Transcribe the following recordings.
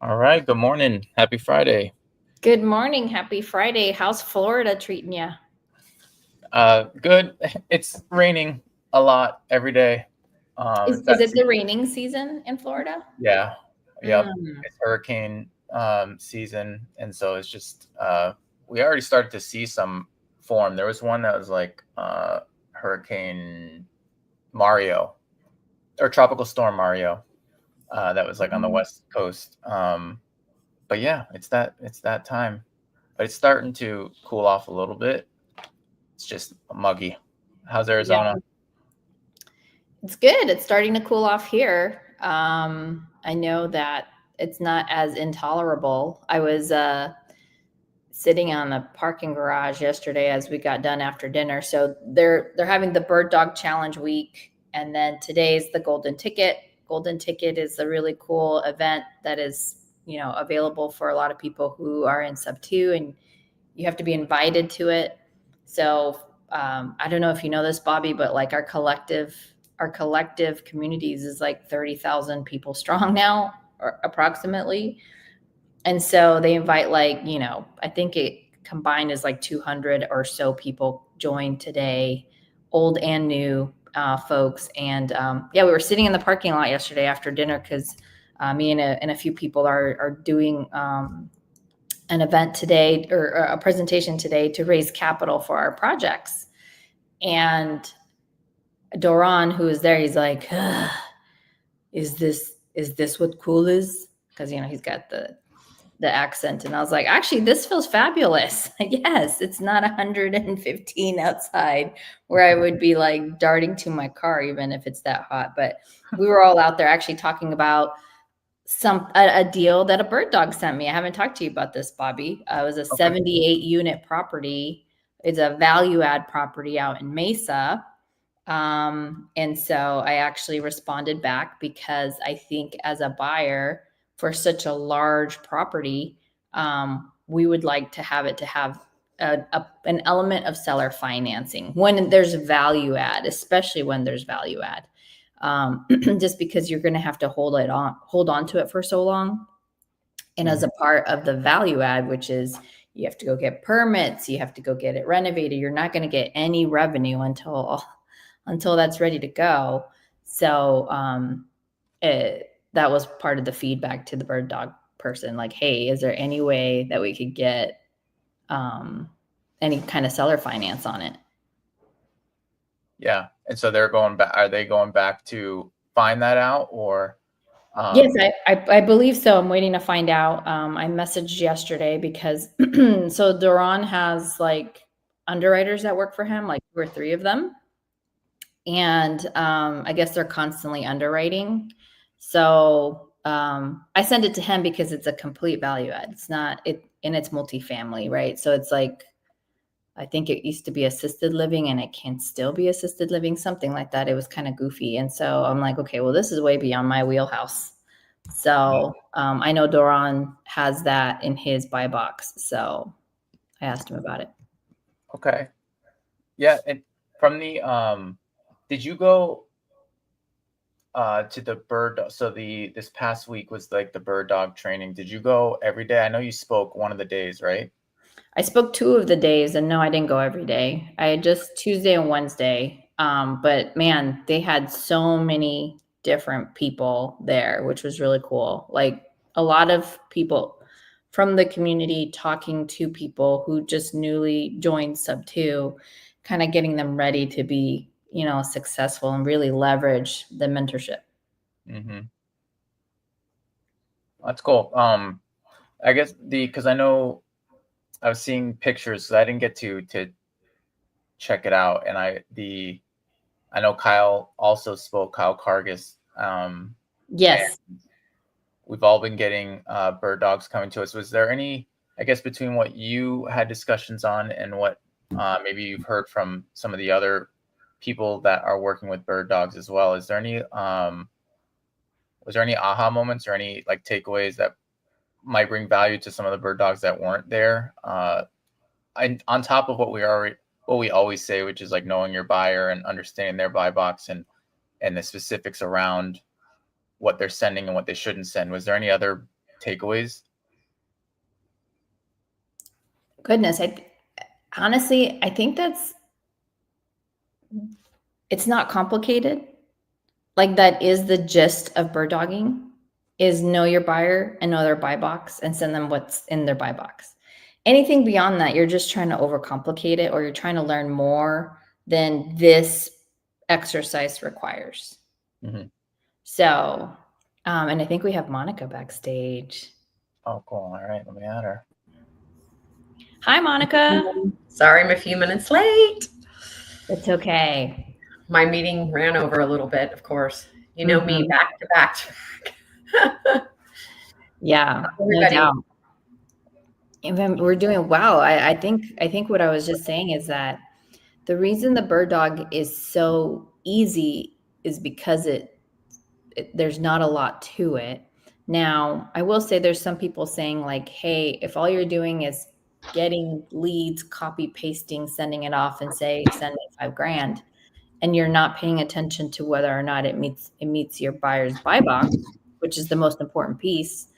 All right. Good morning. Happy Friday. Good morning. Happy Friday. How's Florida treating you? Good. It's raining a lot every day. Is it the raining season in Florida? Yeah. Yep. Mm. It's hurricane season, and so it's just we already started to see some form. There was one that was like Hurricane Mario or Tropical Storm Mario that was like on the west coast. But yeah, it's that time. But it's starting to cool off a little bit. It's just muggy. How's Yeah, Arizona? it's good. It's starting to cool off here. I know that it's not as intolerable. I was sitting on the parking garage yesterday as we got done after dinner. So they're having the bird dog challenge week, and then today's the golden ticket. Golden ticket is a really cool event that is available for a lot of people who are in sub two, and you have to be invited to it. So I don't know if you know this, Bobby, but like our collective communities is like 30,000 people strong now, or approximately. And so they invite I think it combined is like 200 or so people joined today, old and new folks. And yeah, we were sitting in the parking lot yesterday after dinner because me and a few people are doing an event today, or a presentation today, to raise capital for our projects. And Doran, who is there, he's like, is this what cool is? Because he's got the accent. And I was like, actually, this feels fabulous. Yes, it's not 115 outside where I would be like darting to my car, even if it's that hot. But we were all out there actually talking about a deal that a bird dog sent me. I haven't talked to you about this, Bobby. It was a Okay. 78 unit property. It's a value add property out in Mesa. And so I actually responded back because I think as a buyer for such a large property, we would like to have an element of seller financing when there's value add, especially when there's value add. Just because you're going to have to hold on to it for so long. And as Mhm. a part of the value add, which is you have to go get permits, you have to go get it renovated. You're not going to get any revenue until that's ready to go. So that was part of the feedback to the bird dog person. Like, hey, is there any way that we could get um, any kind of seller finance on it? Yeah. And so they're going back. Are they going back to find that out, or? Yes, Um, I believe so. I'm waiting to find out. I messaged yesterday because so Duran has like underwriters that work for him, like two or three of them. And I guess they're constantly underwriting. So I send it to him because it's a complete value add. It's not it, and it's multifamily, right? So it's like I think it used to be assisted living, and it can still be assisted living, something like that. It was kind of goofy, and so I'm like, okay, well, this is way beyond my wheelhouse. So I know Doran has that in his buy box, so I asked him about it. okay. Yeah. And from the did you go to the so the this past week was like the bird dog training. Did you go every day? I know you spoke one of the days, right? I spoke two of the days, and no, I didn't go every day. I had just Tuesday and Wednesday. But man, they had so many different people there, which was really cool. Like a lot of people from the community talking to people who just newly joined Sub 2, kind of getting them ready to be, successful and really leverage the mentorship. Mm-hmm. That's cool. I guess because I know I was seeing pictures, so I didn't get to check it out, and I know Kyle also spoke, Kyle Cargis. And Yes. we've all been getting bird dogs coming to us. Was there any, I guess, between what you had discussions on and what maybe you've heard from some of the other people that are working with bird dogs as well? Is there any was there any aha moments or any like takeaways that might bring value to some of the bird dogs that weren't there? On top of what we always say, which is like knowing your buyer and understanding their buy box and the specifics around what they're sending and what they shouldn't send. Was there any other takeaways? Goodness, honestly, I think it's not complicated. Like that is the gist of bird dogging, is know your buyer and know their buy box and send them what's in their buy box. Anything beyond that, you're just trying to overcomplicate it, or you're trying to learn more than this exercise requires. Mm-hmm. So, and I think we have Monica backstage. Oh, cool. All right. Let me add her. Hi, Monica. Sorry, I'm a few minutes late. It's okay. My meeting ran over a little bit, of course. You know me, back to back. Yeah, no doubt. Even we're doing well. I think what I was just saying is that the reason the bird dog is so easy is because there's not a lot to it. Now, I will say there's some people saying like, hey, if all you're doing is getting leads, copy pasting, sending it off and say, send me $5,000, and you're not paying attention to whether or not it meets your buyer's buy box, which is the most important piece,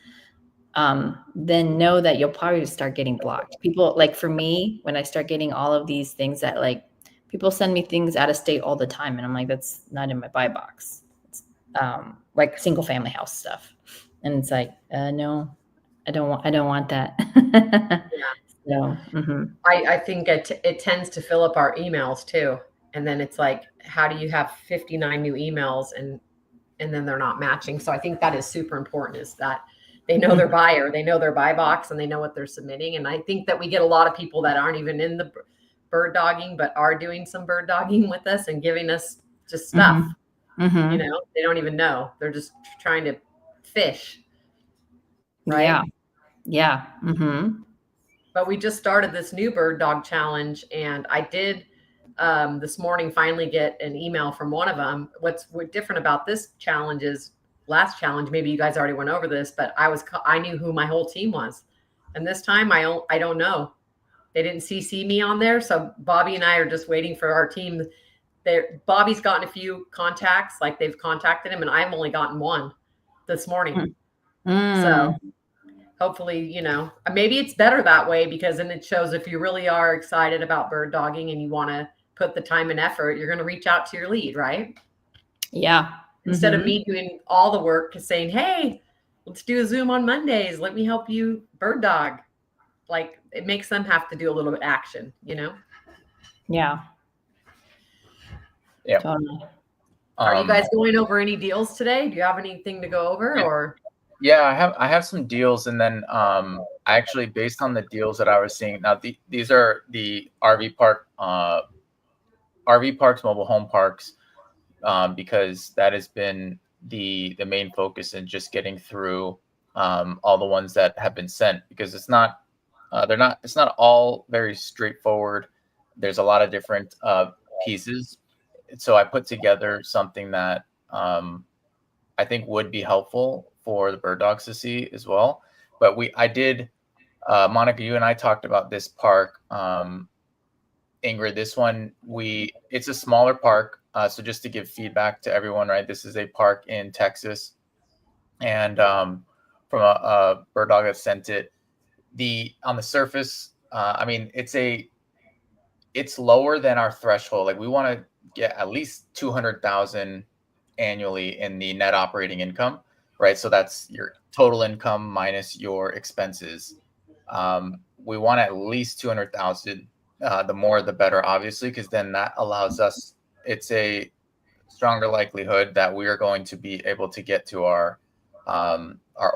then know that you'll probably start getting blocked. People, like for me, when I start getting all of these things that like people send me things out of state all the time, and I'm like, that's not in my buy box. It's, like single family house stuff, and it's like, no, I don't want that. Yeah. So I think it tends to fill up our emails too, and then it's like, how do you have 59 new emails and then they're not matching? So I think that is super important, is that they know their buyer, they know their buy box, and they know what they're submitting. And I think that we get a lot of people that aren't even in the bird dogging, but are doing some bird dogging with us and giving us just stuff. You know, they don't even know. They're just trying to fish. Right? Yeah. But we just started this new bird dog challenge, and I did this morning finally get an email from one of them. What's different about this challenge is, last challenge, maybe you guys already went over this, but I knew who my whole team was, and this time I don't know. They didn't CC me on there, so Bobby and I are just waiting for our team. Bobby's gotten a few contacts, like they've contacted him, and I've only gotten one this morning. So hopefully, you know, maybe it's better that way, because then it shows if you really are excited about bird dogging and you want to put the time and effort, you're going to reach out to your lead, right? Yeah. Instead of me doing all the work, saying, hey, let's do a Zoom on Mondays, let me help you bird dog. Like, it makes them have to do a little bit of action, you know? Yeah. Totally. Are you guys going over any deals today? Do you have anything to go over? Or yeah, I have some deals, and then I actually, based on the deals that I was seeing, now these are the RV parks, mobile home parks, because that has been the main focus in just getting through all the ones that have been sent, because it's not all very straightforward. There's a lot of different pieces. So I put together something that I think would be helpful for the bird dogs to see as well. But I did, Monica, you and I talked about this park. Ingryd, this one, it's a smaller park. So just to give feedback to everyone, right? This is a park in Texas, and from a bird dog that sent it, on the surface, I mean, it's lower than our threshold. Like, we want to get at least 200,000 annually in the net operating income, right? So that's your total income minus your expenses. We want at least 200,000. The more, the better, obviously, because then that allows us, it's a stronger likelihood that we are going to be able to get to our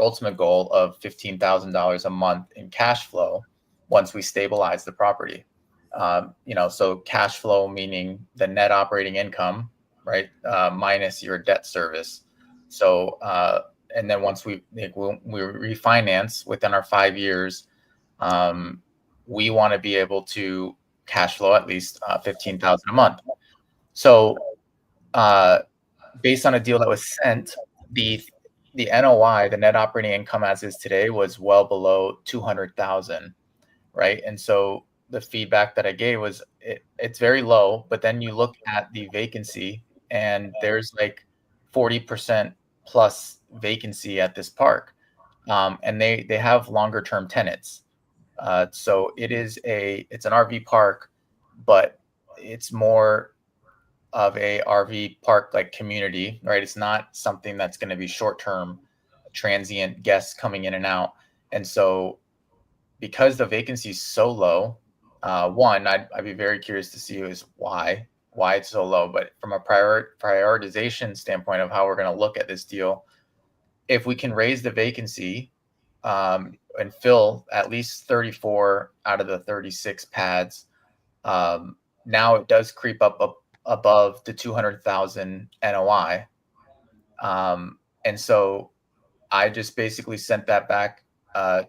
ultimate goal of $15,000 a month in cash flow once we stabilize the property. So cash flow, meaning the net operating income, right, minus your debt service. So, and then once we refinance within our 5 years, we want to be able to cash flow at least $15,000 a month. So, based on a deal that was sent, the NOI, the net operating income as is today, was well below 200,000, right? And so the feedback that I gave was it's very low, but then you look at the vacancy, and there's like 40% plus vacancy at this park. and they have longer term tenants. So it's an RV park, but it's more of a RV park like community, right? It's not something that's going to be short term transient guests coming in and out. And so because the vacancy is so low, one, I'd be very curious to see is why it's so low. But from a prioritization standpoint of how we're going to look at this deal, if we can raise the vacancy and fill at least 34 out of the 36 pads, now it does creep up above the 200,000 NOI. And so I just basically sent that back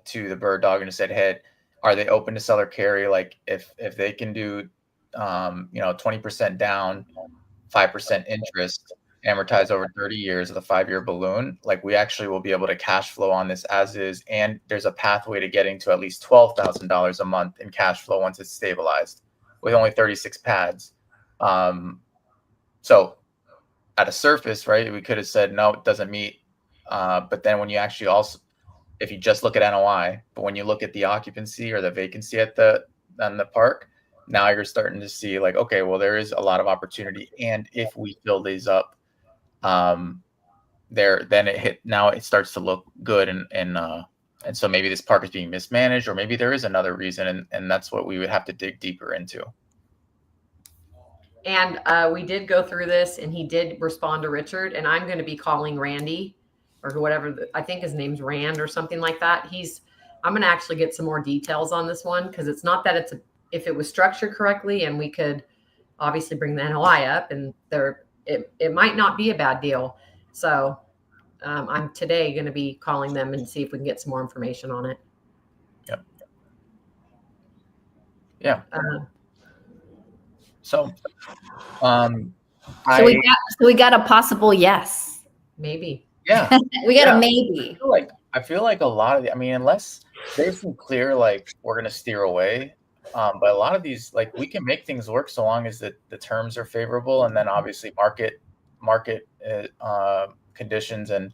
to the bird dog and said, hey, are they open to seller carry? Like if they can do 20% down, 5% interest, amortize over 30 years of the 5-year balloon, like we actually will be able to cash flow on this as is. And there's a pathway to getting to at least $12,000 a month in cash flow once it's stabilized with only 36 pads. So at a surface, right, we could have said, no, it doesn't meet. But then when you actually also, if you just look at NOI, but when you look at the occupancy or the vacancy on the park, now you're starting to see like, okay, well, there is a lot of opportunity. And if we fill these up, then it starts to look good. And so maybe this park is being mismanaged, or maybe there is another reason. And that's what we would have to dig deeper into. And we did go through this, and he did respond to Richard, and I'm going to be calling Randy or whatever. I think his name's Rand or something like that. I'm going to actually get some more details on this one, because it's not that if it was structured correctly, and we could obviously bring the NOI up, and it might not be a bad deal. So I'm today going to be calling them and see if we can get some more information on it. Yep. Yeah. So we got a possible yes. Maybe. Yeah. We got a maybe. I feel like a lot of unless there's some clear, like, we're going to steer away. But a lot of these, like, we can make things work so long as the terms are favorable, and then obviously market conditions and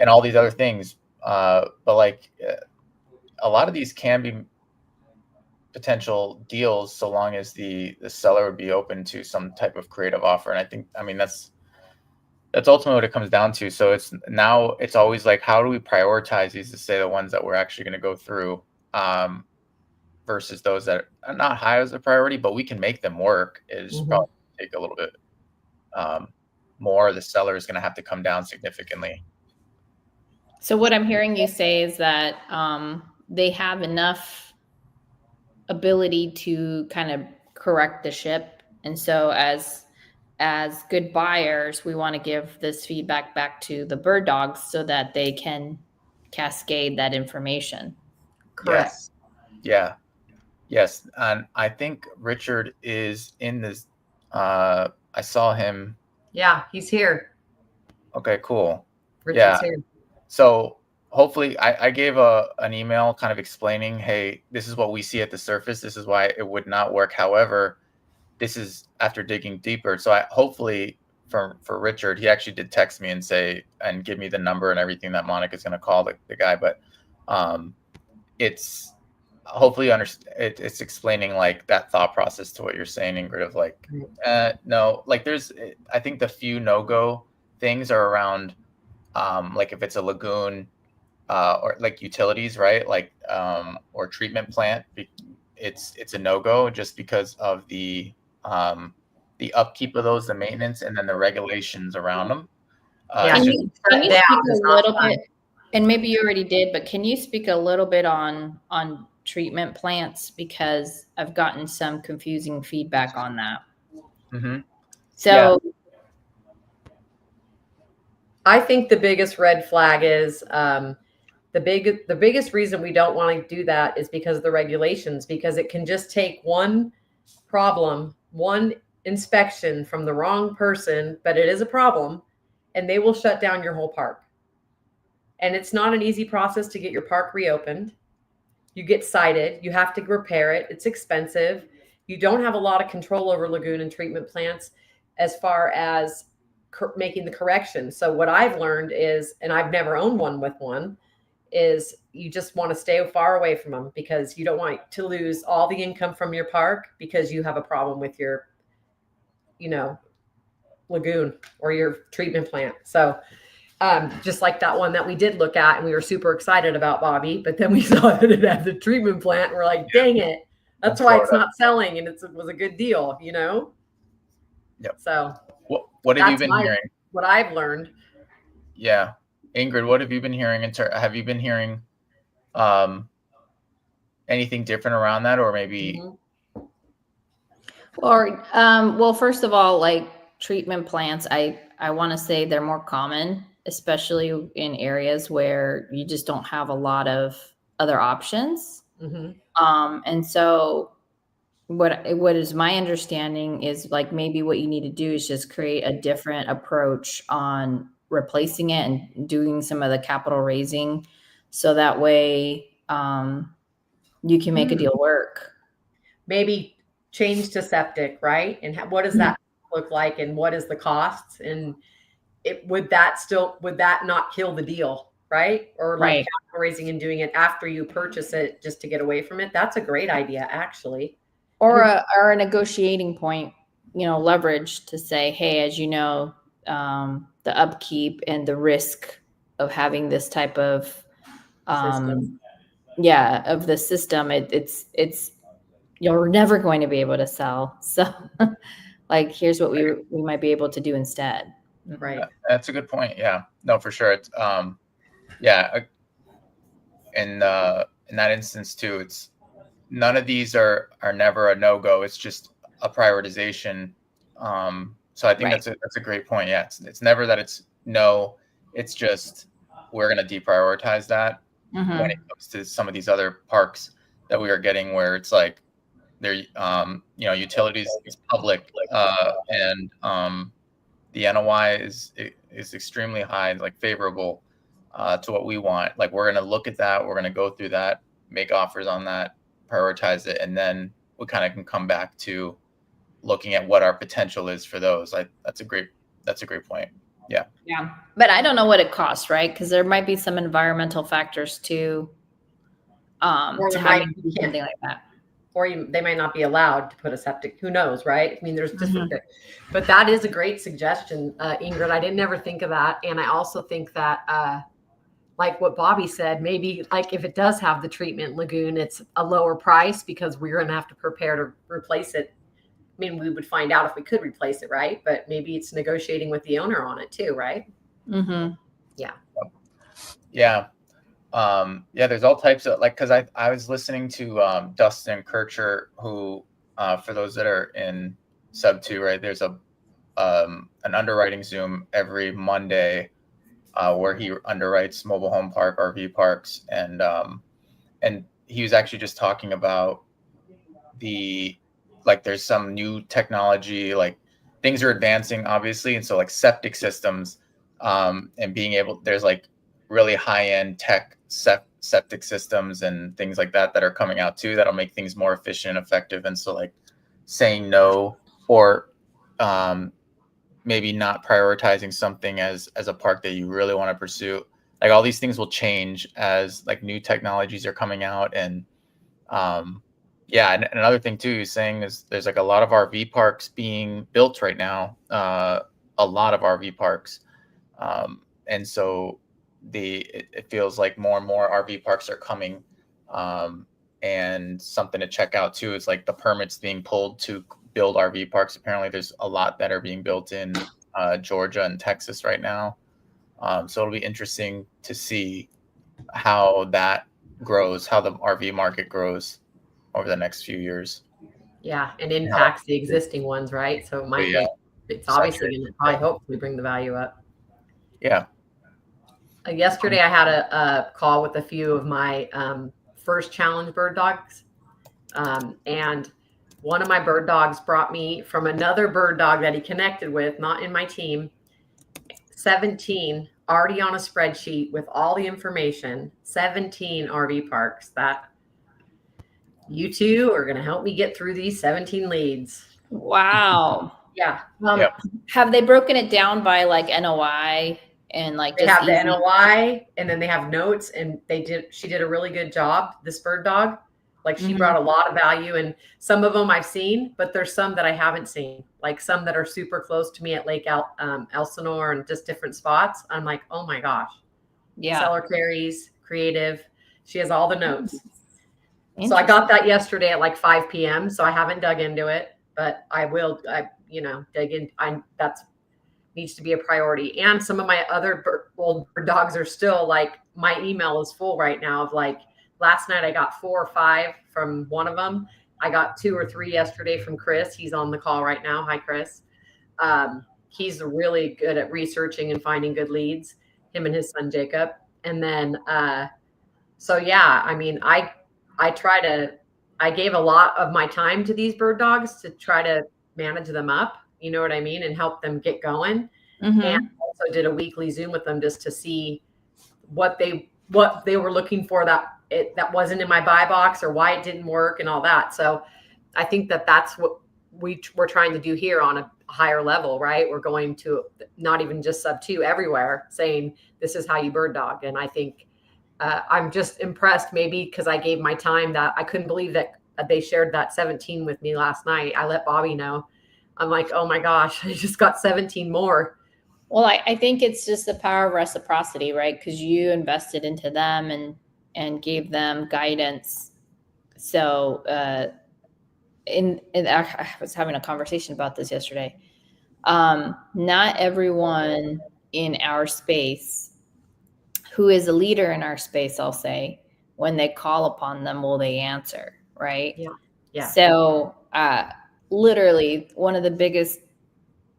all these other things. But like a lot of these can be potential deals so long as the seller would be open to some type of creative offer. And I think, that's ultimately what it comes down to. So it's always like, how do we prioritize these to say the ones that we're actually going to go through versus those that are not high as a priority, but we can make them work. Is probably take a little bit more. The seller is going to have to come down significantly. So what I'm hearing you say is that they have enough ability to kind of correct the ship. And so as good buyers, we want to give this feedback back to the bird dogs so that they can cascade that information. Correct. Yes. Yeah. Yes. And I think Richard is in this. I saw him. Yeah, he's here. Okay, cool. Richard's here. So hopefully I gave an email kind of explaining, hey, this is what we see at the surface. This is why it would not work. However, this is after digging deeper. So hopefully for Richard, he actually did text me and give me the number and everything that Monica's going to call the guy. But it's hopefully it's explaining like that thought process to what you're saying, Ingrid, of like, no, like I think the few no-go things are around like if it's a lagoon or like utilities, right? Like or treatment plant, it's a no-go just because of the upkeep of those, the maintenance, and then the regulations around them. Can you speak a little bit, and maybe you already did, but can you speak a little bit on treatment plants, because I've gotten some confusing feedback on that. Mm-hmm. So I think the biggest red flag is the biggest reason we don't want to do that is because of the regulations, because it can just take one problem, one inspection from the wrong person, but it is a problem, and they will shut down your whole park. And it's not an easy process to get your park reopened. You get cited, you have to repair it. It's expensive. You don't have a lot of control over lagoon and treatment plants as far as making the correction. So what I've learned is, and I've never owned one, is you just want to stay far away from them because you don't want to lose all the income from your park because you have a problem with your, lagoon or your treatment plant. So just like that one that we did look at and we were super excited about, Bobby, but then we saw that it had the treatment plant and we're like, dang it. That's why it's not selling, and it was a good deal, Yep. So what have you been hearing? What I've learned. Yeah. Ingrid, what have you been hearing? Have you been hearing anything different around that, or maybe? Well, first of all, like treatment plants, I want to say they're more common, especially in areas where you just don't have a lot of other options. And so what is my understanding is like maybe what you need to do is just create a different approach on replacing it and doing some of the capital raising, so that way you can make a deal work. Maybe change to septic, right? And what does that look like, and what is the costs, and would that not kill the deal, right? Or like capital raising and doing it after you purchase it just to get away from it. That's a great idea, actually. Or a negotiating point, leverage to say, hey, as you know, the upkeep and the risk of having this type of of the system, it's you're never going to be able to sell. So like, here's what we might be able to do instead. Right. That's a good point. Yeah, no, for sure. It's in that instance too, it's none of these are never a no-go. It's just a prioritization. So I think that's a great point. Yeah, it's never that it's no. It's just we're going to deprioritize that when it comes to some of these other parks that we are getting, where it's like they're utilities is public, and the NOI is extremely high, like favorable to what we want. Like, we're going to look at that. We're going to go through that, make offers on that, prioritize it, and then we kind of can come back to looking at what our potential is for those. That's a great point. Yeah. But I don't know what it costs, right? Because there might be some environmental factors too, to having something like that. Or they might not be allowed to put a septic. Who knows, right? I mean, there's different. But that is a great suggestion, Ingrid. I didn't ever think of that, and I also think that, like what Bobby said, maybe like if it does have the treatment lagoon, it's a lower price because we're going to have to prepare to replace it. I mean, we would find out if we could replace it, right? But maybe it's negotiating with the owner on it too, right? Yeah. There's all types of, like, because I was listening to Dustin Kircher, who for those that are in sub 2, right, there's an underwriting Zoom every Monday where he underwrites mobile home park, RV parks, and he was actually just talking about there's some new technology, like things are advancing obviously, and so like septic systems and being able, there's like really high-end tech septic systems and things like that are coming out too, that'll make things more efficient and effective. And so like saying no, or maybe not prioritizing something as a park that you really want to pursue, like all these things will change as like new technologies are coming out. And and another thing too, he's saying is there's like a lot of RV parks being built right now, a lot of RV parks, and so it feels like more and more RV parks are coming, and something to check out too is like the permits being pulled to build RV parks. Apparently there's a lot that are being built in Georgia and Texas right now, so it'll be interesting to see how that grows, how the RV market grows over the next few years. Yeah, and impacts the existing ones, right? So it might it's obviously going to probably hopefully bring the value up. Yeah. Yesterday, I had a call with a few of my first challenge bird dogs. And one of my bird dogs brought me from another bird dog that he connected with, not in my team, 17 already on a spreadsheet with all the information, 17 RV parks that you two are going to help me get through these 17 leads. Wow. Yeah. Have they broken it down by like NOI and like They just have the easy. NOI, and then they have notes, and she did a really good job, this bird dog. Like she brought a lot of value, and some of them I've seen, but there's some that I haven't seen, like some that are super close to me at Lake Elsinore and just different spots. I'm like, oh my gosh. Yeah. Seller carries, creative. She has all the notes. So I got that yesterday at like 5 p.m. So I haven't dug into it, but I will, dig in. That's needs to be a priority. And some of my other old bird dogs are still like, my email is full right now of like, last night I got 4 or 5 from one of them. I got 2 or 3 yesterday from Chris. He's on the call right now. Hi, Chris. He's really good at researching and finding good leads, him and his son, Jacob. And then, so yeah, I mean, I gave a lot of my time to these bird dogs to try to manage them up, you know what I mean? And help them get going. And also did a weekly Zoom with them just to see what they were looking for that wasn't in my buy box, or why it didn't work and all that. So I think that's what we're trying to do here on a higher level, right? We're going to not even just sub 2 everywhere, saying this is how you bird dog. And I think I'm just impressed, maybe because I gave my time. That I couldn't believe that they shared that 17 with me last night. I let Bobby know. I'm like, oh my gosh, I just got 17 more. Well, I think it's just the power of reciprocity, right? Because you invested into them and gave them guidance. So, I was having a conversation about this yesterday. Not everyone in our space who is a leader in our space, I'll say, when they call upon them, will they answer, right? Yeah. So, literally, one of the biggest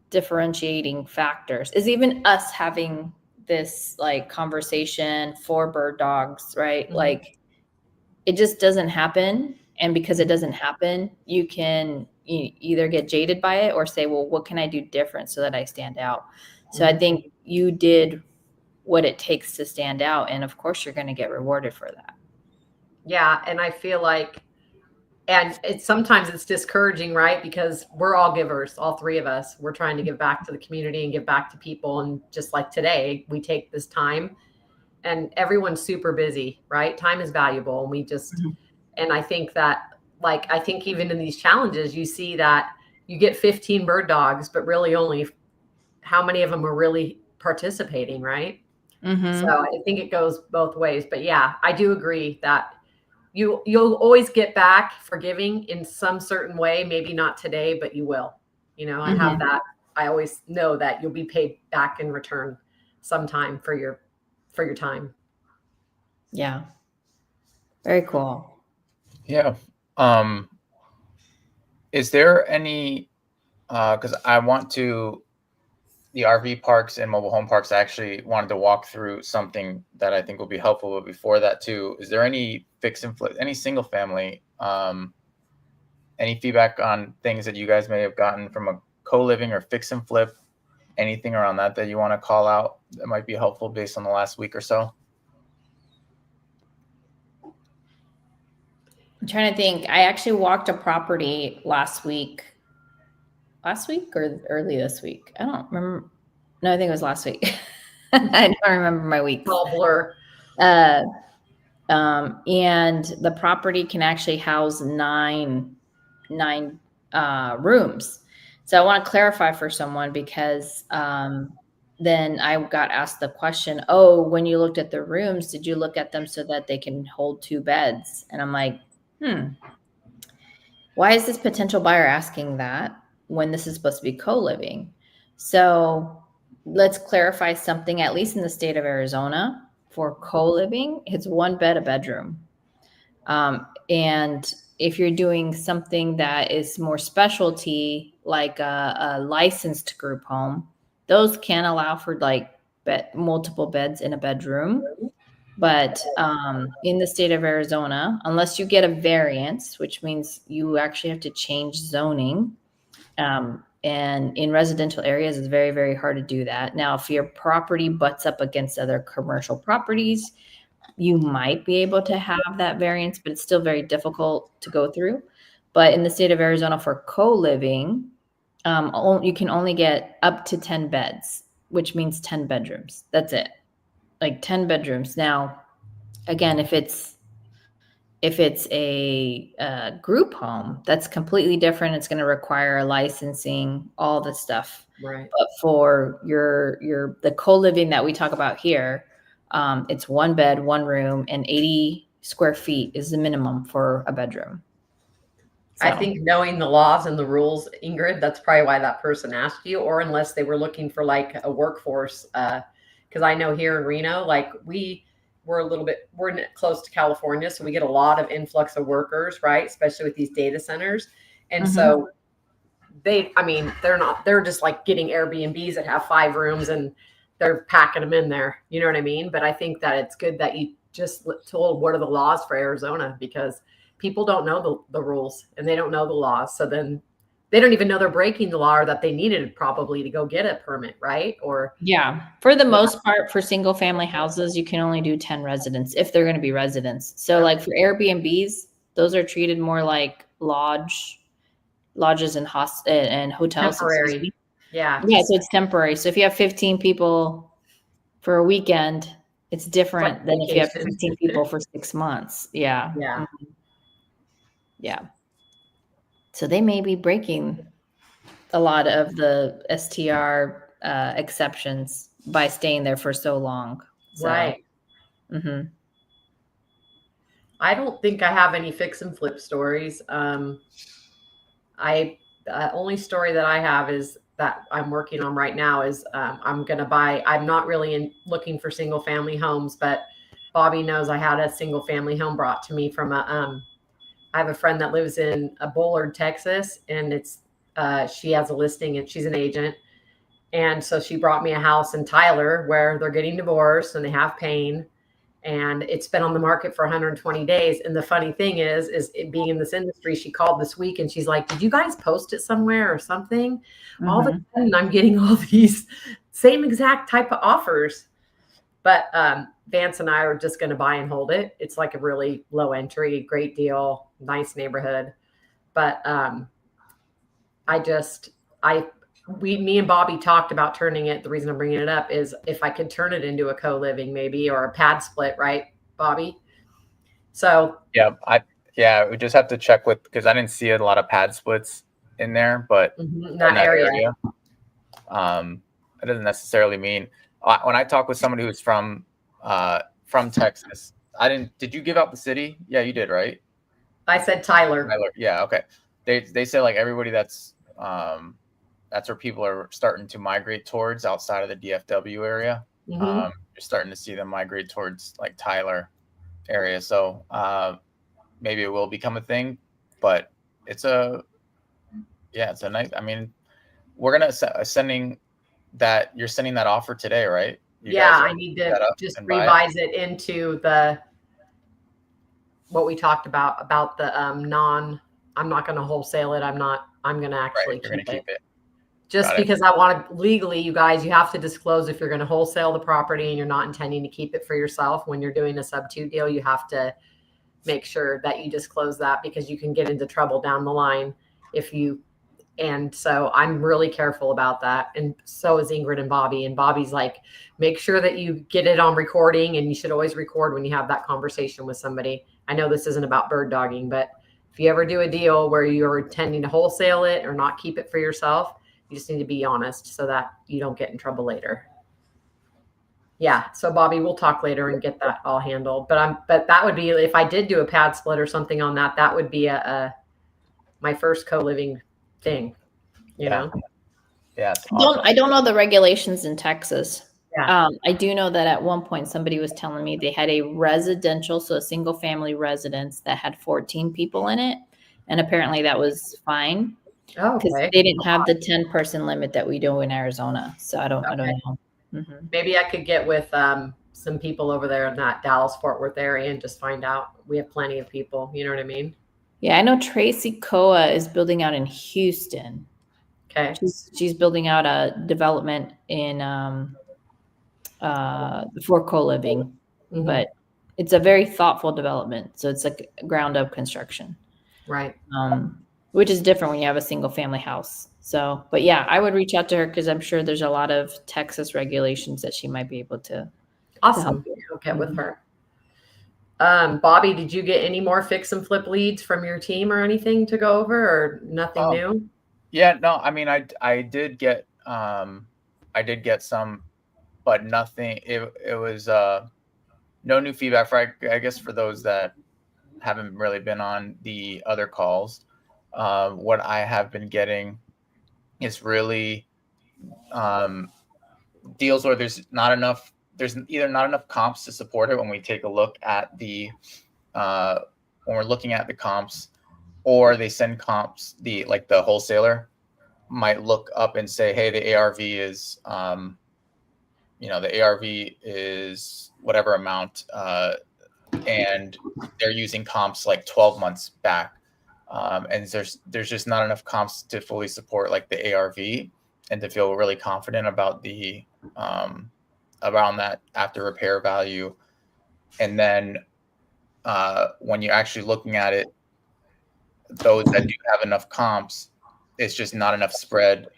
differentiating factors is even us having this like conversation for bird dogs, right? Like it just doesn't happen. And because it doesn't happen, you can either get jaded by it or say, well, what can I do different so that I stand out? So I think you did what it takes to stand out. And of course you're going to get rewarded for that. Yeah. And I feel like, and sometimes it's discouraging, right? Because we're all givers, all 3 of us. We're trying to give back to the community and give back to people. And just like today, we take this time, and everyone's super busy, right? Time is valuable. And we just, and I think that, like, I think even in these challenges, you see that you get 15 bird dogs, but really only how many of them are really participating, right? So I think it goes both ways. But yeah, I do agree that you'll always get back for giving in some certain way. Maybe not today, but you will. I have that. I always know that you'll be paid back in return sometime for your time. Yeah. Very cool. Yeah. Is there any, because I want to, the RV parks and mobile home parks, I actually wanted to walk through something that I think will be helpful. But before that too, is there any fix and flip, any single family, any feedback on things that you guys may have gotten from a co-living or fix and flip, anything around that you want to call out that might be helpful based on the last week or so? I'm trying to think. I actually walked a property last week or early this week. I don't remember. No, I think it was last week. I don't remember my weeks. All blur. And the property can actually house nine rooms. So I want to clarify for someone, because then I got asked the question, oh, when you looked at the rooms, did you look at them so that they can hold 2 beds? And I'm like, why is this potential buyer asking that when this is supposed to be co-living? So let's clarify something, at least in the state of Arizona, for co-living, it's 1 bed, a bedroom. And if you're doing something that is more specialty, like a licensed group home, those can allow for like multiple beds in a bedroom. But in the state of Arizona, unless you get a variance, which means you actually have to change zoning, and in residential areas, it's very, very hard to do that. Now, if your property butts up against other commercial properties, you might be able to have that variance, but it's still very difficult to go through. But in the state of Arizona for co-living, you can only get up to 10 beds. which means 10 bedrooms. That's it. Like 10 bedrooms. Now, again, if it's a group home, that's completely different. It's going to require licensing, all the stuff. Right. But for the co-living that we talk about here, it's 1 bed, 1 room, and 80 square feet is the minimum for a bedroom. So. I think knowing the laws and the rules, Ingrid, that's probably why that person asked you, or unless they were looking for like a workforce. Because I know here in Reno, like we're close to California, so we get a lot of influx of workers, right? Especially with these data centers. And so they're just like getting Airbnbs that have 5 rooms and they're packing them in there. You know what I mean? But I think that it's good that you just told what are the laws for Arizona, because people don't know the rules and they don't know the laws. So then they don't even know they're breaking the law, or that they needed probably to go get a permit, right? Or yeah, for the most part, for single family houses, you can only do 10 residents if they're going to be residents. So like for Airbnbs, those are treated more like lodges and hotels. temporary. Yeah. So it's temporary. So if you have 15 people for a weekend, it's different like than if you have vacation. 15 people for 6 months. Yeah. Yeah. Yeah. So they may be breaking a lot of the STR exceptions by staying there for so long. So, Right. Mm-hmm. I don't think I have any fix and flip stories. The only story that I have is that I'm working on right now is I'm not really looking for single family homes, but Bobby knows I had a single family home brought to me from I have a friend that lives in Bullard, Texas, and she has a listing and she's an agent. And so she brought me a house in Tyler where they're getting divorced and they have pain. And it's been on the market for 120 days. And the funny thing is it being in this industry, she called this week and she's like, did you guys post it somewhere or something? Mm-hmm. All of a sudden I'm getting all these same exact type of offers. But Vance and I are just going to buy and hold it. It's like a really low entry, great deal, nice neighborhood. But me and Bobby talked about turning it. The reason I'm bringing it up is if I could turn it into a co-living maybe, or a pad split, right, Bobby? So we just have to check because I didn't see a lot of pad splits in there, but in that area. It doesn't necessarily mean when I talk with somebody who's from Texas. Did you give out the city? Yeah, you did, right? I said Tyler. Yeah, okay. They say like everybody that's where people are starting to migrate towards outside of the DFW area. Mm-hmm. You're starting to see them migrate towards like Tyler area. So maybe it will become a thing, but it's a nice, I mean, we're going to sending that offer today, right? I need to just revise it into what we talked about the I'm not going to wholesale it. I'm going to actually keep it. Just because I want to legally, you guys, you have to disclose if you're going to wholesale the property and you're not intending to keep it for yourself. When you're doing a sub-2 deal, you have to make sure that you disclose that, because you can get into trouble down the line and so I'm really careful about that. And so is Ingryd and Bobby. And Bobby's like, make sure that you get it on recording, and you should always record when you have that conversation with somebody. I know this isn't about bird dogging, but if you ever do a deal where you're intending to wholesale it or not keep it for yourself, you just need to be honest so that you don't get in trouble later. Yeah. So Bobby, we'll talk later and get that all handled. But that would be, if I did do a pad split or something on that, that would be my first co-living thing, you know? Yeah. I don't know the regulations in Texas. Yeah. I do know that at one point somebody was telling me they had a residential, so a single family residence that had 14 people in it. And apparently that was fine. Oh, because they didn't have the 10-person limit that we do in Arizona. So I don't know. Mm-hmm. Maybe I could get with some people over there in that Dallas-Fort Worth area and just find out. We have plenty of people. You know what I mean? Yeah, I know Tracy Koa is building out in Houston. Okay. She's building out a development in for co-living, mm-hmm. but it's a very thoughtful development. So it's like ground up construction. Right. which is different when you have a single family house. So, but yeah, I would reach out to her because I'm sure there's a lot of Texas regulations that she might be able to. Awesome. I'll get with her. Bobby, did you get any more fix and flip leads from your team or anything to go over, or nothing new? Yeah, no, I mean, I did get some, but nothing. It was no new feedback for, I guess, for those that haven't really been on the other calls. What I have been getting is really deals where there's either not enough comps to support it when we take a look at the when we're looking at the comps, or they send comps, the wholesaler might look up and say, hey, the ARV is the ARV is whatever amount, and they're using comps like 12 months back, and there's just not enough comps to fully support like the ARV and to feel really confident about the around that after repair value. And then when you're actually looking at it, those that do have enough comps, it's just not enough spread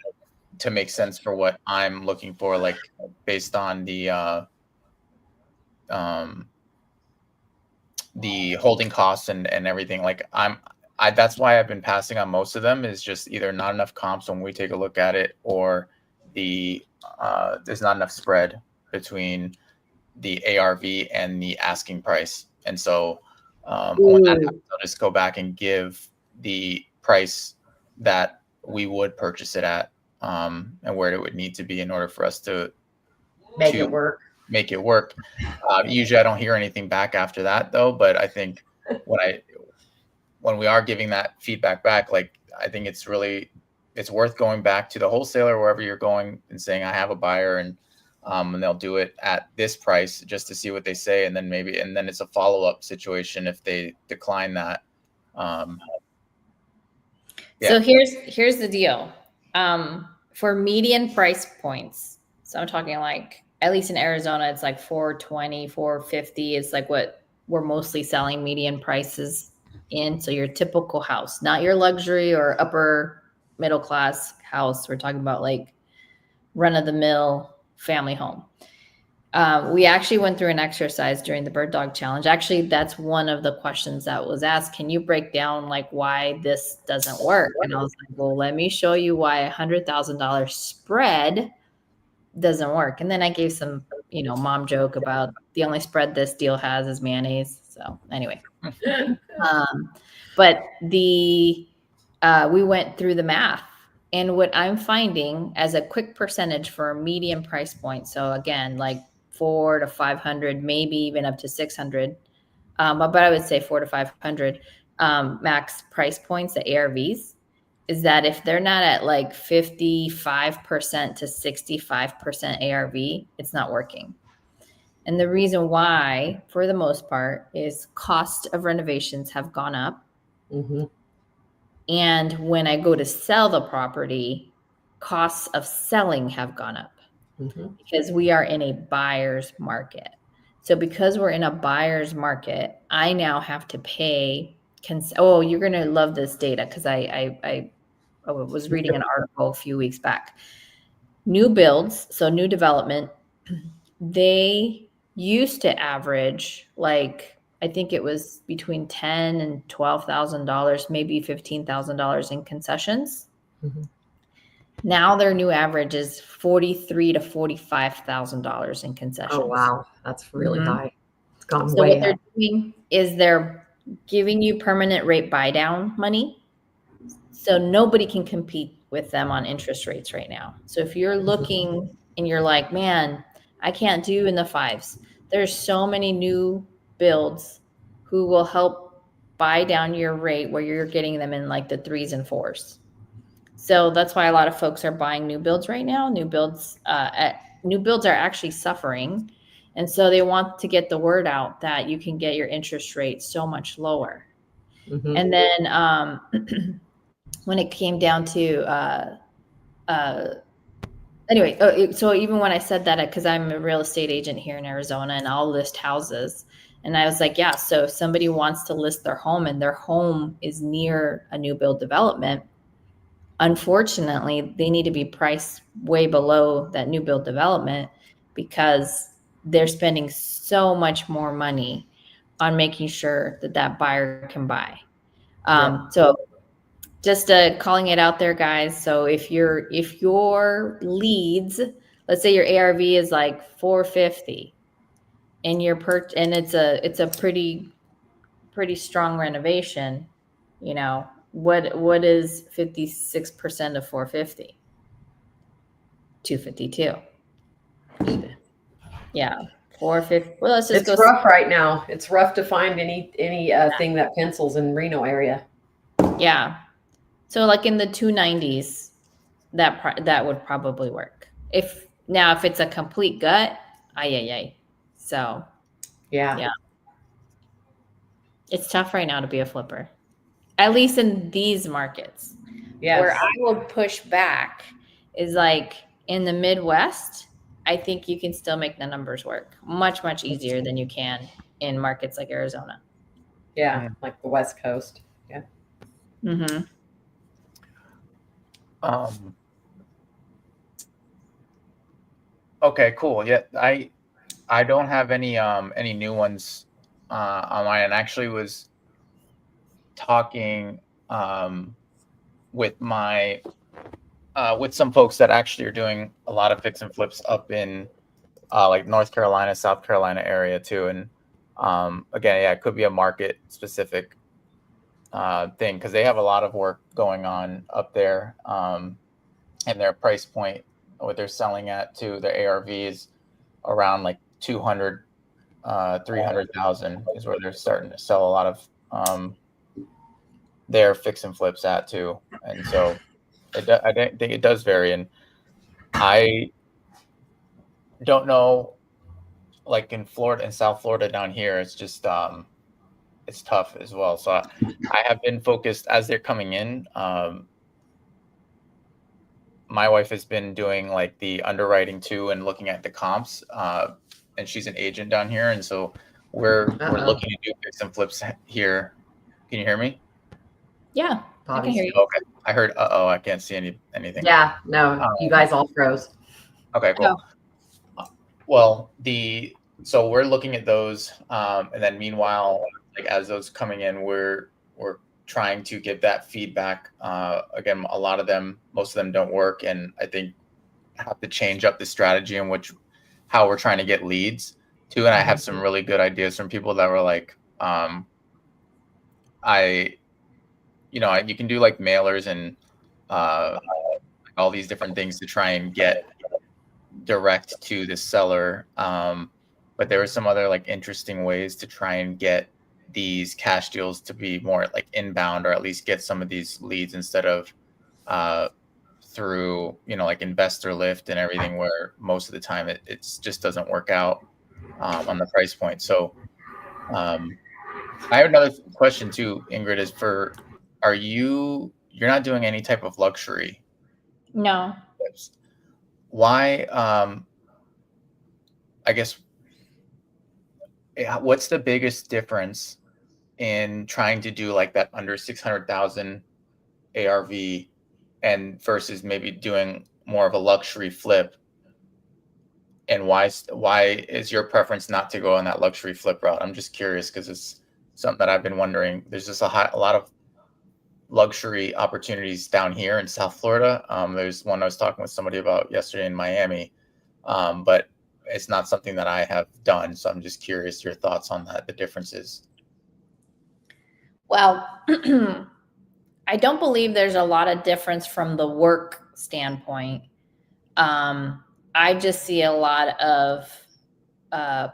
to make sense for what I'm looking for, like based on the holding costs and everything. Like that's why I've been passing on most of them, is just either not enough comps when we take a look at it, or there's not enough spread between the ARV and the asking price. And so when that happens, I'll just go back and give the price that we would purchase it at, and where it would need to be in order for us to make it work. Usually I don't hear anything back after that though, but I think when we are giving that feedback back, like, I think it's worth going back to the wholesaler, wherever you're going, and saying, I have a buyer, and they'll do it at this price, just to see what they say. And then it's a follow-up situation if they decline that. So here's the deal. For median price points, so I'm talking like, at least in Arizona, it's like 420, 450. It's like what we're mostly selling median prices in. So your typical house, not your luxury or upper middle class house. We're talking about like run of the mill family home. We actually went through an exercise during the bird dog challenge. Actually, that's one of the questions that was asked. Can you break down like why this doesn't work? And I was like, well, let me show you why $100,000 spread doesn't work. And then I gave some, mom joke about the only spread this deal has is mayonnaise. So anyway, but we went through the math, and what I'm finding as a quick percentage for a median price point. So again, like 400 to 500, maybe even up to 600. But I would say 400 to 500 max price points, the ARVs, is that if they're not at like 55% to 65% ARV, it's not working. And the reason why, for the most part, is cost of renovations have gone up. Mm-hmm. And when I go to sell the property, costs of selling have gone up, because we are in a buyer's market. So because we're in a buyer's market, I now have to pay. You're going to love this data, because I was reading an article a few weeks back. New builds, so new development, they used to average like, I think it was between $10,000 and $12,000, maybe $15,000 in concessions. Mm-hmm. Now their new average is $43,000 to $45,000 in concessions. Oh wow, that's really high. It's gone so way what they're doing is they're giving you permanent rate buy down money, so nobody can compete with them on interest rates right now. So if you're looking and you're like, man, I can't do in the fives, there's so many new builds who will help buy down your rate, where you're getting them in like the 3s and 4s. So that's why a lot of folks are buying new builds right now. New builds are actually suffering. And so they want to get the word out that you can get your interest rate so much lower. Mm-hmm. And then when it came down to anyway, so even when I said that, because I'm a real estate agent here in Arizona and I'll list houses, and I was like, yeah, so if somebody wants to list their home and their home is near a new build development, unfortunately, they need to be priced way below that new build development because they're spending so much more money on making sure that that buyer can buy. So just calling it out there, guys. So if your leads, let's say your ARV is like 450 and and it's a pretty strong renovation, what is 56% of 450? 252. Yeah. 450. Well, let's just It's rough right now. It's rough to find any thing that pencils in Reno area. Yeah. So like in the 290s, that would probably work. If it's a complete gut, ay. So Yeah. It's tough right now to be a flipper, at least in these markets. Yes. Where I would push back is like in the Midwest, I think you can still make the numbers work much, much easier than you can in markets like Arizona. Yeah, like the West Coast. Yeah. Mm-hmm. Okay, cool. Yeah, I don't have any new ones on mine, and actually was talking with my with some folks that actually are doing a lot of fix and flips up in like North Carolina, South Carolina area too. And again, yeah, it could be a market specific thing because they have a lot of work going on up there, and their price point, what they're selling at too, their ARV is around like 200, 300,000 is where they're starting to sell a lot of their fix and flips at too. And so I think it does vary. And I don't know, like in Florida and South Florida down here, it's just it's tough as well. So I have been focused as they're coming in. My wife has been doing like the underwriting too and looking at the comps. And she's an agent down here, and so we're looking to do fix and flips here. Can you hear me? Yeah, I can hear you. Okay, I heard. I can't see anything. Yeah, no, you guys all froze. Okay, cool. Well, so we're looking at those, and then meanwhile, like as those coming in, we're trying to get that feedback. Again, most of them don't work, and I think have to change up the strategy in how we're trying to get leads too. And I have some really good ideas from people that were like, you can do like mailers and all these different things to try and get direct to the seller. But there were some other like interesting ways to try and get these cash deals to be more like inbound, or at least get some of these leads instead of through, like investor lift and everything, where most of the time it just doesn't work out on the price point. So I have another question too, Ingrid, is you're not doing any type of luxury? No. Why? I guess, what's the biggest difference in trying to do like that under 600,000 ARV and versus maybe doing more of a luxury flip? And why is your preference not to go on that luxury flip route? I'm just curious because it's something that I've been wondering. There's just a lot of luxury opportunities down here in South Florida. There's one I was talking with somebody about yesterday in Miami, but it's not something that I have done. So I'm just curious your thoughts on that, the differences. Well, I don't believe there's a lot of difference from the work standpoint. I just see a lot of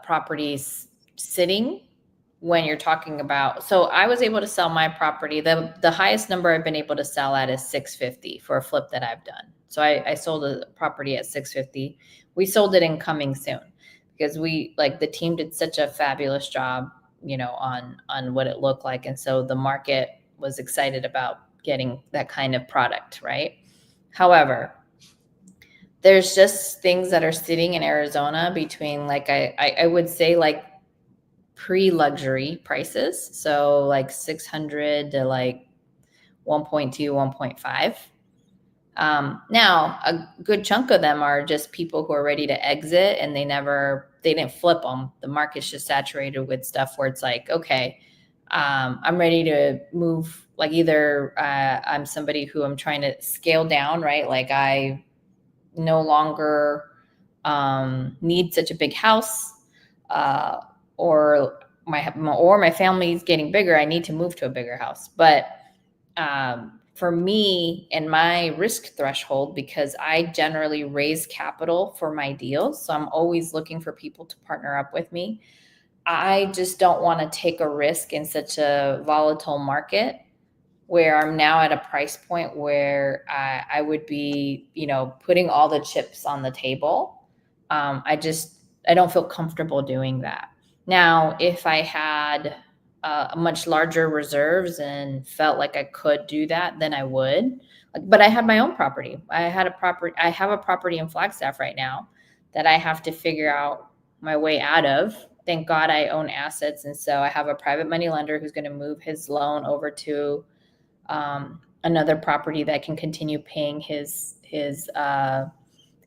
properties sitting when you're talking about. So I was able to sell my property. The highest number I've been able to sell at is 650 for a flip that I've done. So I sold a property at 650. We sold it in coming soon because the team did such a fabulous job, on what it looked like. And so the market was excited about getting that kind of product, right? However, there's just things that are sitting in Arizona between like I would say like pre-luxury prices. So like 600 to like 1.2, 1.5. Now a good chunk of them are just people who are ready to exit and they didn't flip them. The market's just saturated with stuff where it's like, okay, I'm ready to move. Like either I'm somebody who I'm trying to scale down, right? Like I no longer need such a big house, or my family's getting bigger. I need to move to a bigger house. But for me and my risk threshold, because I generally raise capital for my deals, so I'm always looking for people to partner up with me. I just don't want to take a risk in such a volatile market where I'm now at a price point where I would be, putting all the chips on the table. I don't feel comfortable doing that. Now, if I had a much larger reserves and felt like I could do that, then I would. But I have my own property. I have a property in Flagstaff right now that I have to figure out my way out of. Thank God I own assets. And so I have a private money lender who's going to move his loan over to another property that can continue paying his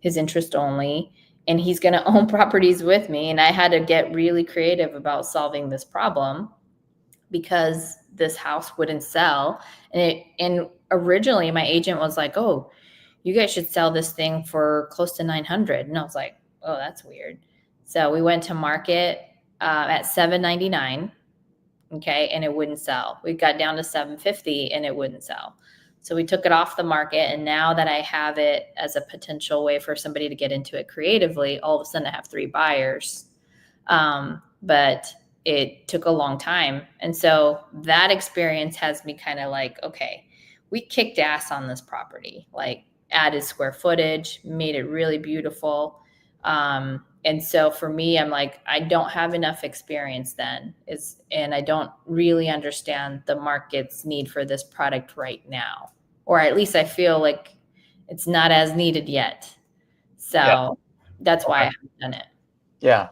interest only. And he's going to own properties with me. And I had to get really creative about solving this problem because this house wouldn't sell. And originally my agent was like, oh, you guys should sell this thing for close to 900. And I was like, oh, that's weird. So we went to market at $799. Okay. And it wouldn't sell. We got down to $750 and it wouldn't sell. So we took it off the market. And now that I have it as a potential way for somebody to get into it creatively, all of a sudden I have 3 buyers. But it took a long time. And so that experience has me kind of like, okay, we kicked ass on this property, like added square footage, made it really beautiful. And so for me, I'm like, I don't have enough experience then, and I don't really understand the market's need for this product right now, or at least I feel like it's not as needed yet. So that's why I haven't done it. Yeah.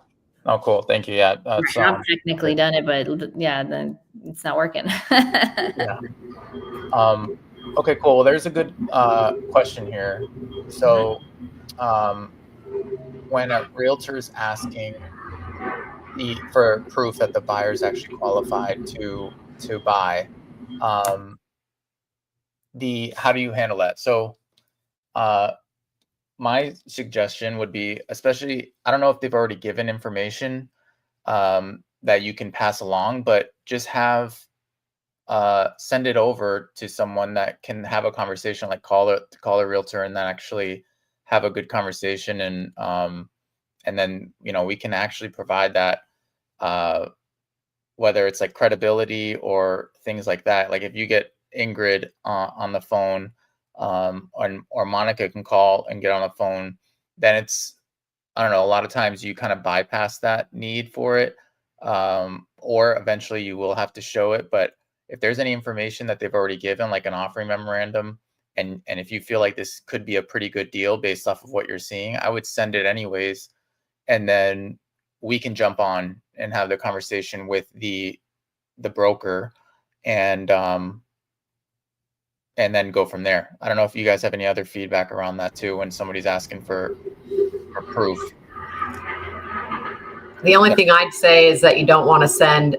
Oh, cool. Thank you. Yeah. I have technically done it, but yeah, then it's not working. Yeah. Okay, cool. Well, there's a good question here. So, when a realtor is asking for proof that the buyer is actually qualified to buy, how do you handle that? So, my suggestion would be, especially, I don't know if they've already given information that you can pass along, but just send it over to someone that can have a conversation, like call a realtor and then actually have a good conversation. And then, we can actually provide that, whether it's like credibility or things like that. Like if you get Ingryd on the phone, or Monica can call and get on the phone, then it's, I don't know, a lot of times you kind of bypass that need for it. Or eventually you will have to show it. But if there's any information that they've already given, like an offering memorandum, and if you feel like this could be a pretty good deal based off of what you're seeing, I would send it anyways. And then we can jump on and have the conversation with the broker and then go from there. I don't know if you guys have any other feedback around that too, when somebody's asking for proof. The only thing I'd say is that you don't want to send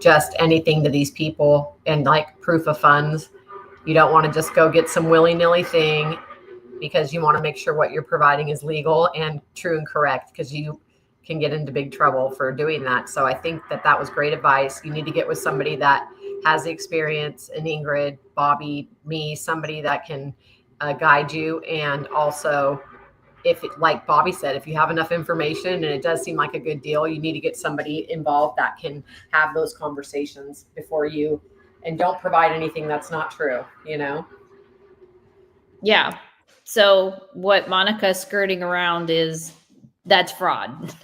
just anything to these people and like proof of funds. You don't want to just go get some willy-nilly thing, because you want to make sure what you're providing is legal and true and correct, because you can get into big trouble for doing that. So I think that was great advice. You need to get with somebody that has the experience, an Ingryd, Bobby, me, somebody that can guide you. And also, like Bobby said, if you have enough information and it does seem like a good deal, you need to get somebody involved that can have those conversations before you, and don't provide anything that's not true, Yeah. So what Monica's skirting around is that's fraud.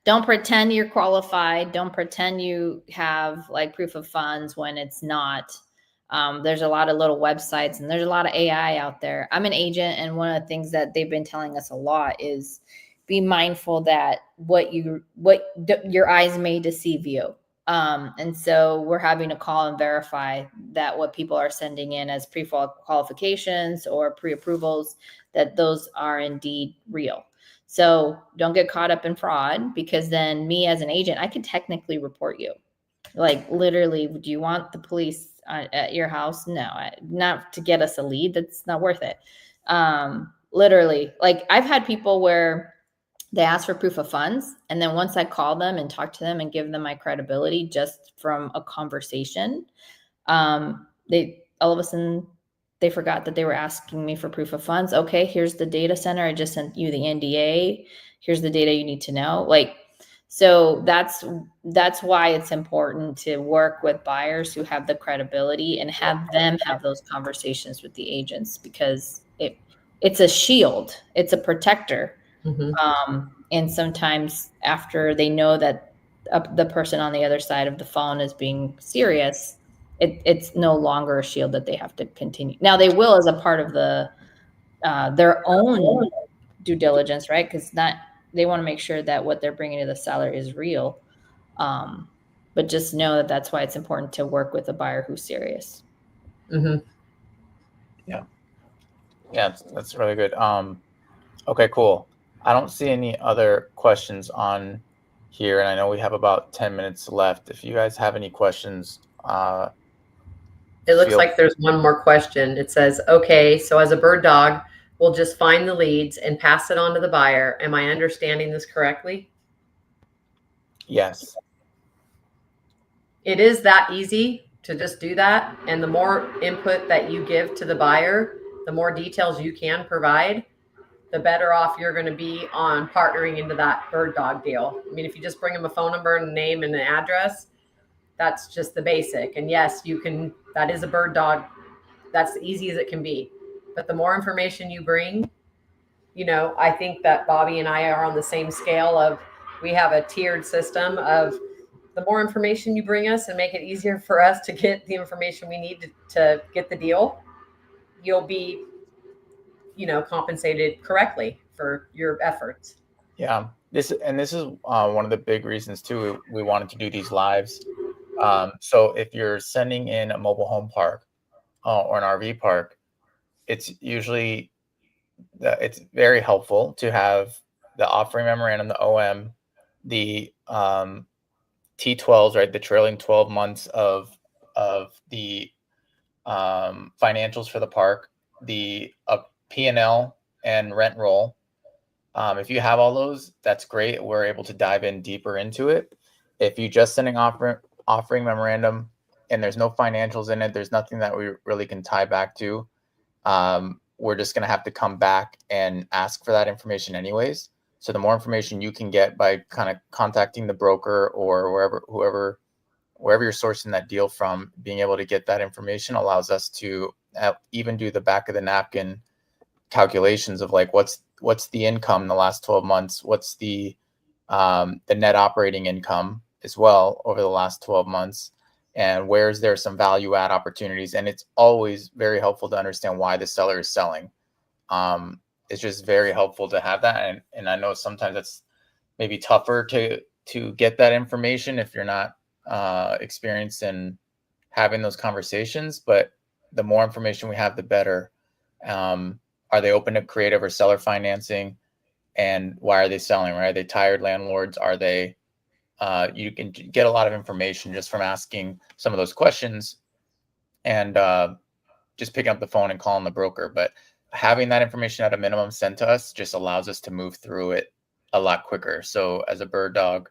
Don't pretend you're qualified. Don't pretend you have like proof of funds when it's not. There's a lot of little websites and there's a lot of AI out there. I'm an agent, and one of the things that they've been telling us a lot is be mindful that your eyes may deceive you. And so we're having to call and verify that what people are sending in as pre-qualifications or pre-approvals, that those are indeed real. So don't get caught up in fraud, because then me as an agent, I could technically report you. Like, literally, do you want the police at your house? No, not to get us a lead. That's not worth it. Literally, like, I've had people where they ask for proof of funds, and then once I call them and talk to them and give them my credibility just from a conversation, they all of a sudden they forgot that they were asking me for proof of funds. Okay, here's the data center. I just sent you the NDA. Here's the data you need to know. Like, so that's why it's important to work with buyers who have the credibility and have them have those conversations with the agents, because it's a shield, it's a protector. And sometimes after they know that the person on the other side of the phone is being serious, it's no longer a shield that they have to continue. Now they will as a part of their own due diligence, right? Because they want to make sure that what they're bringing to the seller is real. But just know that that's why it's important to work with a buyer who's serious. Yeah, that's really good. Okay, cool. I don't see any other questions on here, and I know we have about 10 minutes left. If you guys have any questions, it looks like there's one more question. It says, okay, so as a bird dog, we'll just find the leads and pass it on to the buyer. Am I understanding this correctly? Yes. It is that easy to just do that. And the more input that you give to the buyer, the more details you can provide, the better off you're going to be on partnering into that bird dog deal. I mean, if you just bring them a phone number and a name and an address, that's just the basic. And yes, you can, that is a bird dog. That's as easy as it can be. But the more information you bring, you know, I think that Bobby and I are on the same scale of, we have a tiered system of, the more information you bring us and make it easier for us to get the information we need to get the deal, you'll be, you know, compensated correctly for your efforts. Yeah, this is one of the big reasons too we wanted to do these lives. So if you're sending in a mobile home park or an RV park, it's usually it's very helpful to have the offering memorandum, the OM, the T12s, right, the trailing 12 months of the financials for the park, the P&L and rent roll. If you have all those, that's great. We're able to dive in deeper into it. If you just sending offering memorandum and there's no financials in it, there's nothing that we really can tie back to. We're just going to have to come back and ask for that information anyways. So the more information you can get by kind of contacting the broker or wherever you're sourcing that deal from, being able to get that information allows us to even do the back of the napkin calculations of like what's the income in the last 12 months, what's the net operating income as well over the last 12 months, and where's there some value add opportunities. And it's always very helpful to understand why the seller is selling. It's just very helpful to have that. And I know sometimes it's maybe tougher to get that information if you're not experienced in having those conversations, but the more information we have, the better. Are they open to creative or seller financing? And why are they selling, right? Are they tired landlords? Are they, you can get a lot of information just from asking some of those questions and just picking up the phone and calling the broker. But having that information at a minimum sent to us just allows us to move through it a lot quicker. So as a bird dog,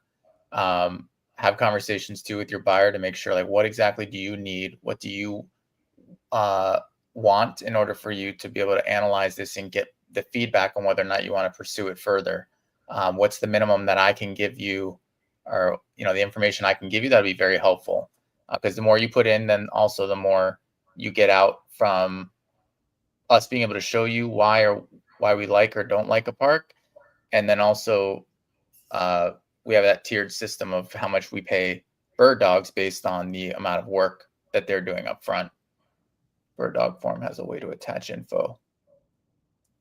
have conversations too with your buyer to make sure, like, what exactly do you need? What do you want in order for you to be able to analyze this and get the feedback on whether or not you want to pursue it further? What's the minimum that I can give you, or, you know, the information I can give you? That'd be very helpful, because the more you put in, then also the more you get out from us being able to show you why we like or don't like a park. And then also we have that tiered system of how much we pay bird dogs based on the amount of work that they're doing up front. bird dog form has a way to attach info?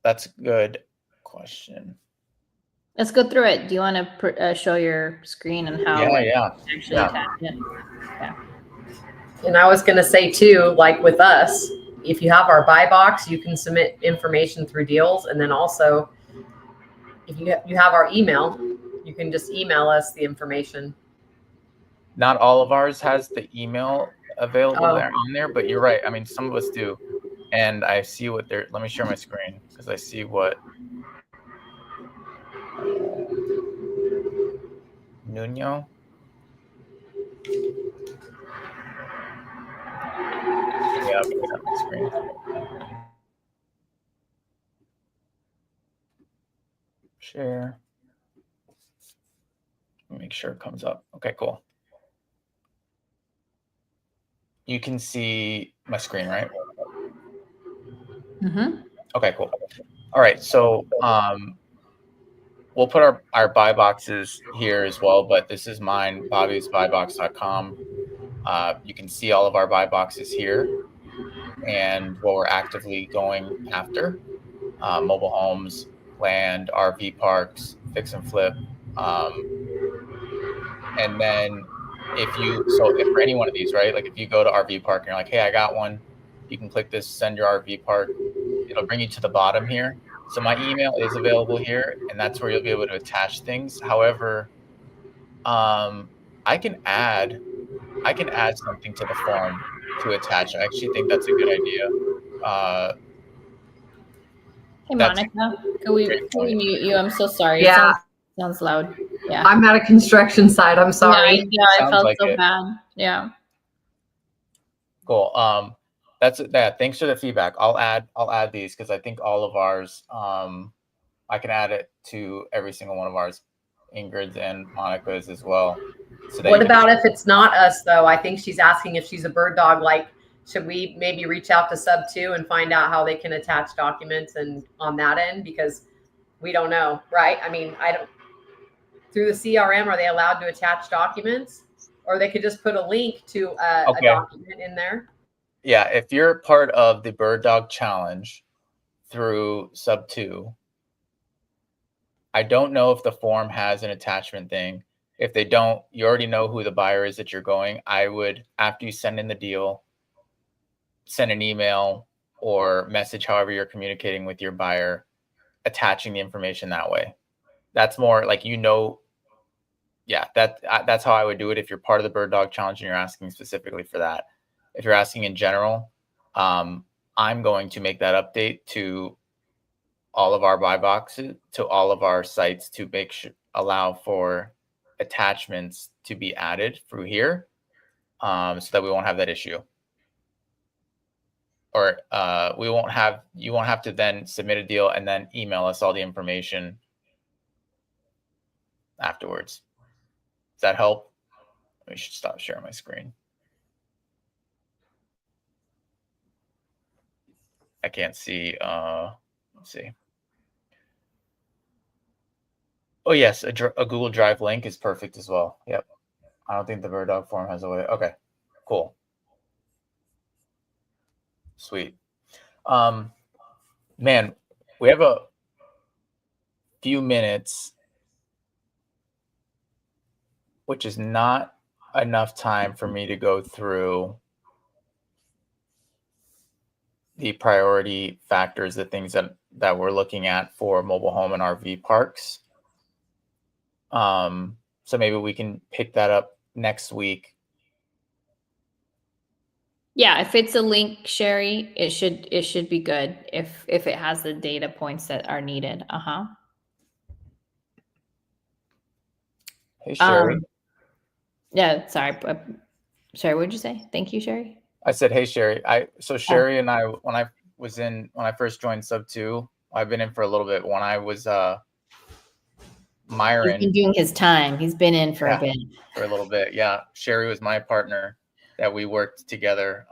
That's a good question. Let's go through it. Do you want to show your screen and how actually attach it? Yeah. And I was going to say too, like with us, if you have our buy box, you can submit information through deals. And then also, if you have our email, you can just email us the information. Not all of ours has the email available there on there, but you're right. I mean, some of us do. And I see what they're, let me share my screen because I see what Nuno. Yeah, I'll put it on my screen. Share. Make sure it comes up. Okay, cool. You can see my screen, right? Mm-hmm. Okay, cool. All right, so we'll put our buy boxes here as well, but this is mine, bobbysbuybox.com. You can see all of our buy boxes here and what we're actively going after. Mobile homes, land, RV parks, fix and flip. And then if for any one of these, right? Like if you go to RV park and you're like, hey, I got one, you can click this, send your RV park. It'll bring you to the bottom here. So my email is available here, and that's where you'll be able to attach things. However, I can add something to the form to attach. I actually think that's a good idea. Hey, Monica, can we mute you? I'm so sorry. Yeah. It sounds loud. Yeah. I'm at a construction site. I'm sorry. Yeah, I felt like so bad. Yeah. Cool. That's that. Thanks for the feedback. I'll add these because I think all of ours, I can add it to every single one of ours, Ingryd's and Monica's as well. So what about if it's not us though? I think she's asking if she's a bird dog. Like, should we maybe reach out to Sub 2 and find out how they can attach documents and on that end? Because we don't know, right? I mean, through the CRM, are they allowed to attach documents? Or they could just put a link to a document in there? Yeah, if you're part of the Bird Dog Challenge through Sub 2, I don't know if the form has an attachment thing. If they don't, you already know who the buyer is that you're going. I would, after you send in the deal, send an email or message, however you're communicating with your buyer, attaching the information that way. That's more like, yeah, that's how I would do it if you're part of the Bird Dog Challenge and you're asking specifically for that. If you're asking in general, I'm going to make that update to all of our buy boxes, to all of our sites, to allow for attachments to be added through here, so that we won't have that issue. Or you won't have to then submit a deal and then email us all the information afterwards. Does that help? We should stop sharing my screen. I can't see. Let's see. Oh yes, a Google Drive link is perfect as well. Yep. I don't think the Bird Dog form has a way. Okay, cool. Sweet. Man, we have a few minutes, which is not enough time for me to go through the priority factors, the things that we're looking at for mobile home and RV parks. So maybe we can pick that up next week. Yeah, if it's a link, Sherry, it should be good if it has the data points that are needed. Hey, Sherry. Yeah, sorry. Sorry, what did you say? Thank you, Sherry. I said, hey, Sherry. Sherry and I, when I first joined Sub 2, I've been in for a little bit. When I was Myron. He's been doing his time. He's been in for a bit. For a little bit, yeah. Sherry was my partner that we worked together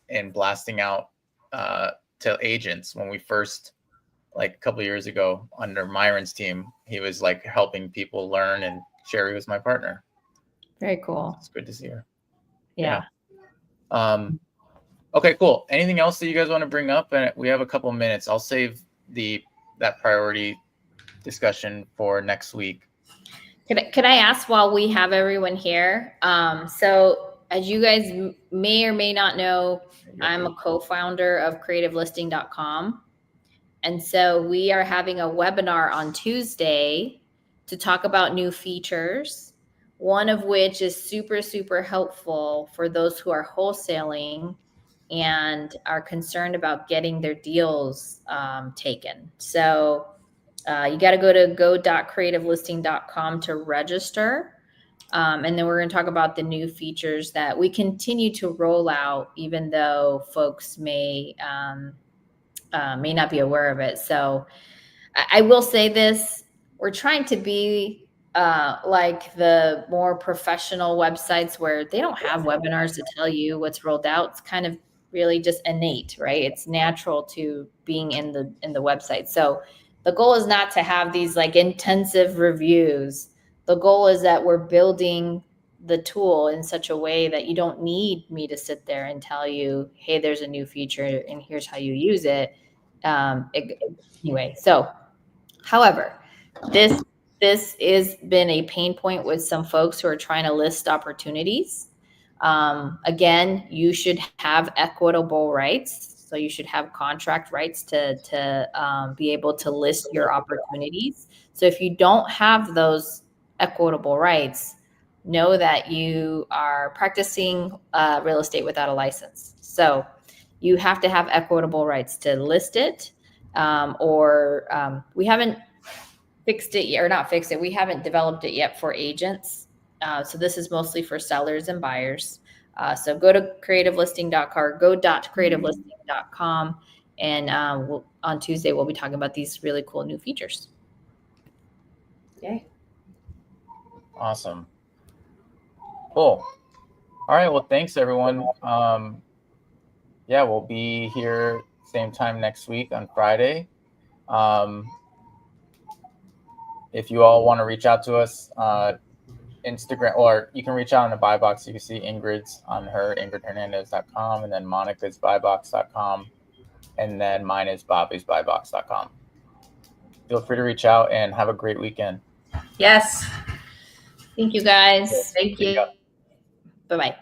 in blasting out to agents when we first, like a couple of years ago, under Myron's team. He was like helping people learn, and Sherry was my partner. Very cool. It's good to see her. Yeah. Okay, cool. Anything else that you guys want to bring up? And we have a couple minutes. I'll save that priority discussion for next week. Could I ask while we have everyone here? So as you guys may or may not know, I'm a co-founder of creativelisting.com. And so we are having a webinar on Tuesday to talk about new features, one of which is super, super helpful for those who are wholesaling and are concerned about getting their deals taken. So you got to go to go.creativelisting.com to register. And then we're going to talk about the new features that we continue to roll out, even though folks may not be aware of it. So I will say this, we're trying to be like the more professional websites where they don't have webinars to tell you what's rolled out. It's kind of really just innate, right? It's natural to being in the website. So the goal is not to have these like intensive reviews. The goal is that we're building the tool in such a way that you don't need me to sit there and tell you, hey, there's a new feature and here's how you use it. Anyway, so however, this has been a pain point with some folks who are trying to list opportunities. Again, you should have equitable rights. So you should have contract rights to be able to list your opportunities. So if you don't have those equitable rights, know that you are practicing real estate without a license. So you have to have equitable rights to list it, or we haven't fixed it yet, or not fixed it. We haven't developed it yet for agents. So this is mostly for sellers and buyers. So go to creativelisting.com, go.creativelisting.com, and on Tuesday we'll be talking about these really cool new features. Yay. Awesome. Cool. All right. Well, thanks everyone. Yeah, we'll be here same time next week on Friday. If you all want to reach out to us, Instagram, or you can reach out in the buy box. You can see Ingryd's on her, ingridhernandez.com, and then Monica's buybox.com, and then mine is bobbysbuybox.com. Feel free to reach out and have a great weekend. Yes. Thank you guys. Thank you. Bye-bye.